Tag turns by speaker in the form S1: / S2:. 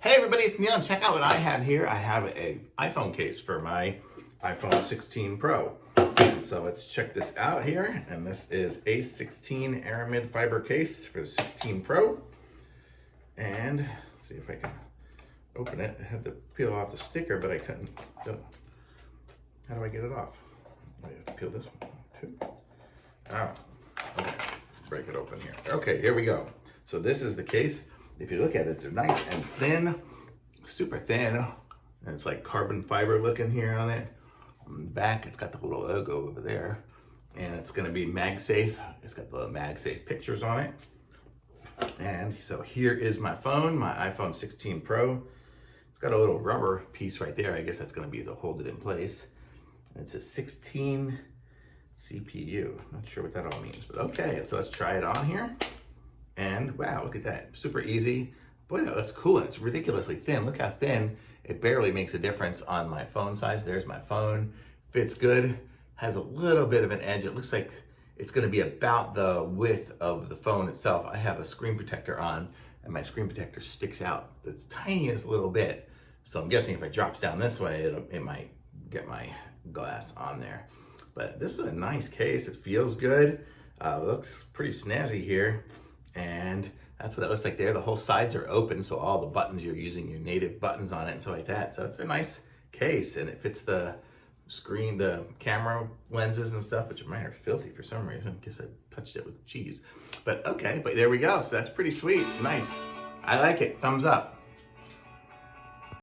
S1: Hey everybody, it's Neil, and check out what I have here. I have an iPhone case for my iPhone 16 Pro. And so let's check this out here. And this is A16 Aramid fiber case for the 16 Pro. And see if I can open it. I had to peel off the sticker, but I couldn't. How do I get it off? I have to peel this one too. Ah, okay. Break it open here. Okay, here we go. So this is the case. If you look at it, it's nice and thin, super thin. And it's like carbon fiber looking here on it. On the back, it's got the little logo over there. And it's gonna be MagSafe. It's got the little MagSafe pictures on it. And so here is my phone, my iPhone 16 Pro. It's got a little rubber piece right there. I guess that's gonna be to hold it in place. And it's a 16 CPU. Not sure what that all means, but okay, so let's try it on here. And wow, look at that, super easy. Boy, that looks cool, and it's ridiculously thin. Look how thin, it barely makes a difference on my phone size. There's my phone, fits good, has a little bit of an edge. It looks like it's gonna be about the width of the phone itself. I have a screen protector on, and my screen protector sticks out the tiniest little bit. So I'm guessing if it drops down this way, it might get my glass on there. But this is a nice case, it feels good. Looks pretty snazzy here. And that's what it looks like there. The whole sides are open, so all the buttons, you're using your native buttons on it and stuff like that. So it's a nice case, and it fits the screen, the camera lenses and stuff, which mine are filthy for some reason. I guess I touched it with cheese. But okay, but there we go. So that's pretty sweet, nice. I like it, thumbs up.